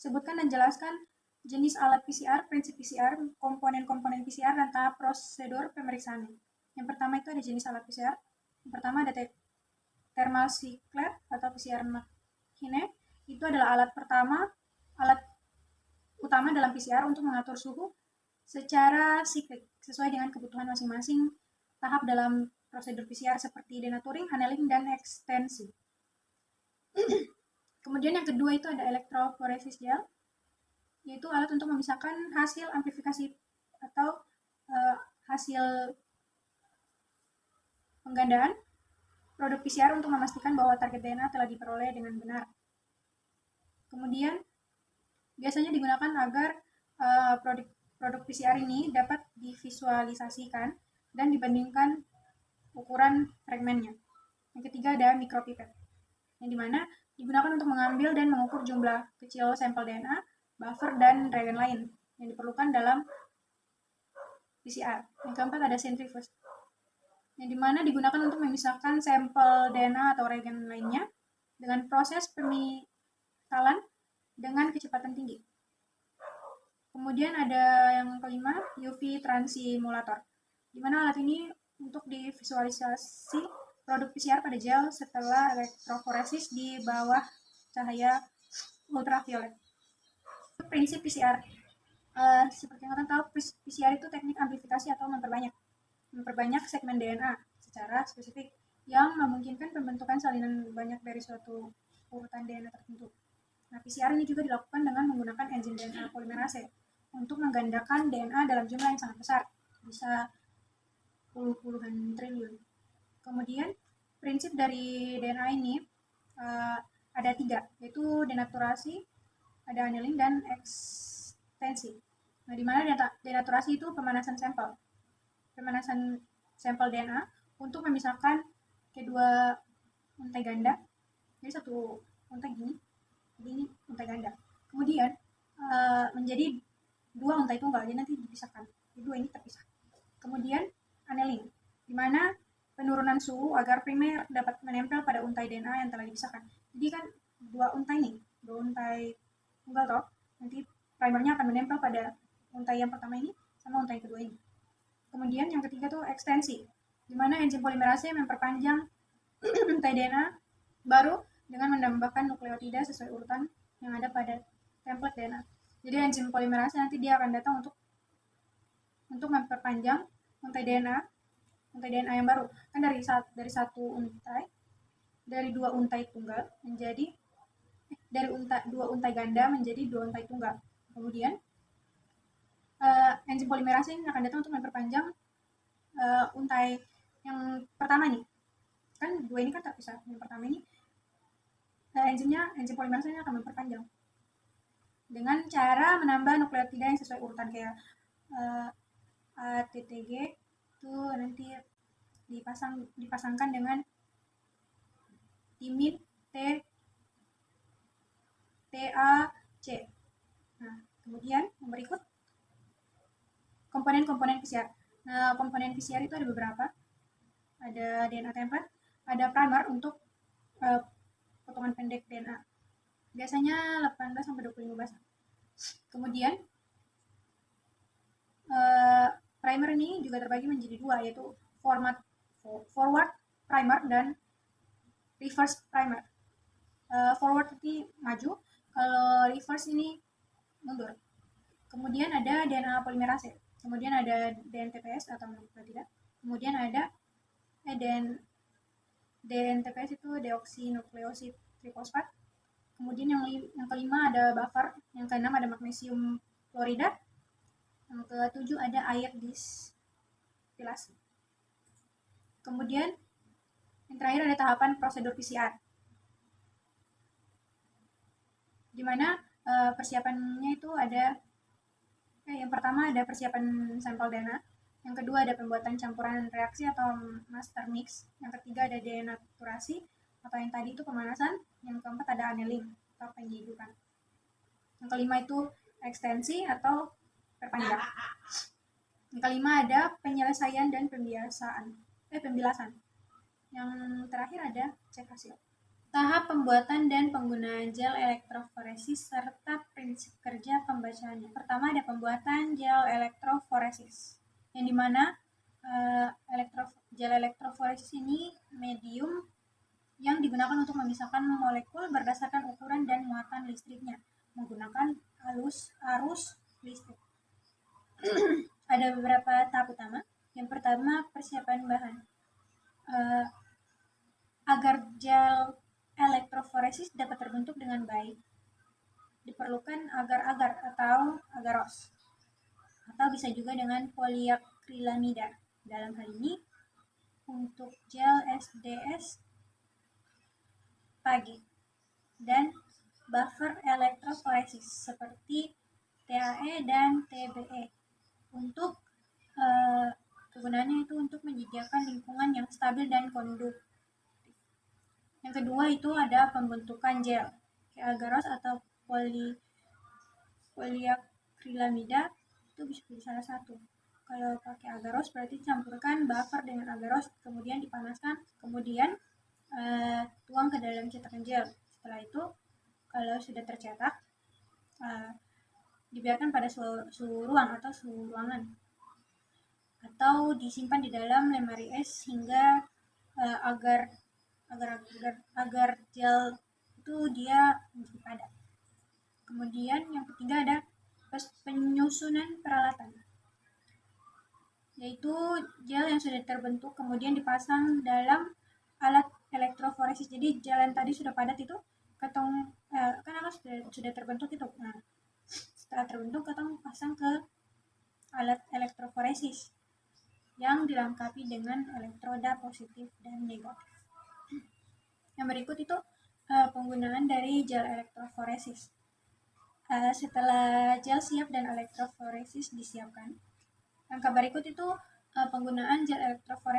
Sebutkan dan jelaskan jenis alat PCR, prinsip PCR, komponen-komponen PCR, dan tahap prosedur pemeriksaannya. Yang pertama itu ada jenis alat PCR. Yang pertama ada thermal cycler atau PCR machine. Itu adalah alat utama dalam PCR untuk mengatur suhu secara siklik sesuai dengan kebutuhan masing-masing tahap dalam prosedur PCR seperti denaturing, annealing, dan ekstensi. Kemudian yang kedua itu ada electrophoresis gel, yaitu alat untuk memisahkan hasil amplifikasi atau hasil penggandaan produk PCR untuk memastikan bahwa target DNA telah diperoleh dengan benar. Kemudian biasanya digunakan agar produk PCR ini dapat divisualisasikan dan dibandingkan ukuran fragmennya. Yang ketiga ada micropipette, yang dimana digunakan untuk mengambil dan mengukur jumlah kecil sampel DNA, buffer, dan reagen lain yang diperlukan dalam PCR. Yang keempat ada centrifuge, yang dimana digunakan untuk memisahkan sampel DNA atau reagen lainnya dengan proses pemisalan dengan kecepatan tinggi. Kemudian ada yang kelima, UV transimulator, di mana alat ini untuk divisualisasi produk PCR pada gel setelah elektroforesis di bawah cahaya ultraviolet. Prinsip PCR, seperti yang kalian tahu, PCR itu teknik amplifikasi atau memperbanyak segmen DNA secara spesifik yang memungkinkan pembentukan salinan banyak dari suatu urutan DNA tertentu. Nah, PCR ini juga dilakukan dengan menggunakan enzim DNA polimerase untuk menggandakan DNA dalam jumlah yang sangat besar, bisa puluhan triliun. Kemudian prinsip dari DNA ini ada 3, yaitu denaturasi, ada annealing, dan ekstensi. Nah, di mana denaturasi itu pemanasan sampel DNA untuk memisahkan kedua untai ganda. Jadi satu untai gini, ini untai ganda. Kemudian menjadi 2 untai tunggal, jadi nanti dipisahkan. Kedua ini terpisah. Kemudian annealing, di mana penurunan suhu agar primer dapat menempel pada untai DNA yang telah dipisahkan. Jadi kan 2 untai tunggal toh, nanti primernya akan menempel pada untai yang pertama ini sama untai kedua ini. Kemudian yang ketiga tuh ekstensi, di mana enzim polimerase memperpanjang untai DNA baru dengan menambahkan nukleotida sesuai urutan yang ada pada template DNA. Jadi enzim polimerase nanti dia akan datang untuk memperpanjang untai DNA yang baru. Kan dari 2 untai tunggal menjadi dari 2 untai ganda menjadi 2 untai tunggal. Kemudian enzim polimerase ini akan datang untuk memperpanjang untai yang pertama nih. Kan 2 ini kan terpisah. Yang pertama ini enzim polimerase ini akan memperpanjang dengan cara menambah nukleotida yang sesuai urutan, kayak ATTG itu nanti dipasangkan dengan timid TAC. Nah, kemudian yang berikut komponen-komponen PCR. Nah, komponen PCR itu ada beberapa. Ada DNA template, ada primer untuk potongan pendek DNA. Biasanya 18-25 basa. Kemudian primer ini juga terbagi menjadi 2, yaitu forward primer dan reverse primer. Forward ini maju, kalau reverse ini mundur. Kemudian ada DNA polimerase, kemudian ada DNTPS atau nukleotida, kemudian ada DNTPS itu deoksinukleosid trifosfat. Kemudian yang kelima ada buffer, yang keenam ada magnesium klorida, yang ketujuh ada air distilasi. Kemudian yang terakhir ada tahapan prosedur PCR, di mana persiapannya itu ada yang pertama ada persiapan sampel DNA, yang kedua ada pembuatan campuran reaksi atau master mix, yang ketiga ada denaturasi atau yang tadi itu pemanasan, yang keempat ada annealing atau penghidupan, yang kelima itu ekstensi atau perpanjang, yang kelima ada penyelesaian dan pembilasan, yang terakhir ada cek hasil. Tahap pembuatan dan penggunaan gel elektroforesis serta prinsip kerja pembacaannya. Pertama ada pembuatan gel elektroforesis, yang dimana gel elektroforesis ini medium yang digunakan untuk memisahkan molekul berdasarkan ukuran dan muatan listriknya menggunakan arus listrik. Ada beberapa tahap utama. Yang pertama, persiapan bahan. Agar gel elektroforesis dapat terbentuk dengan baik, diperlukan agar-agar atau agaros, atau bisa juga dengan poliakrilamida. Dalam hal ini, untuk gel SDS PAG dan buffer elektroforesis seperti TAE dan TBE. Untuk kegunaannya itu untuk menyediakan lingkungan yang stabil dan konduktif. Yang kedua itu ada pembentukan gel agaros atau poliakrilamida, itu bisa pilih salah satu. Kalau pakai agaros berarti campurkan buffer dengan agaros, kemudian dipanaskan, kemudian tuang ke dalam cetakan gel. Setelah itu kalau sudah tercetak, dibiarkan pada suhu ruang atau suhu ruangan, atau disimpan di dalam lemari es hingga agar gel itu dia menjadi padat. Kemudian yang ketiga ada penyusunan peralatan, yaitu gel yang sudah terbentuk kemudian dipasang dalam alat elektroforesis. Jadi gel yang tadi sudah padat itu kan sudah terbentuk itu. Nah, setelah terbentuk ketong pasang ke alat elektroforesis yang dilengkapi dengan elektroda positif dan negatif. Yang berikut itu penggunaan dari gel elektroforesis. Setelah gel siap dan elektroforesis disiapkan, langkah berikut itu penggunaan gel elektroforesis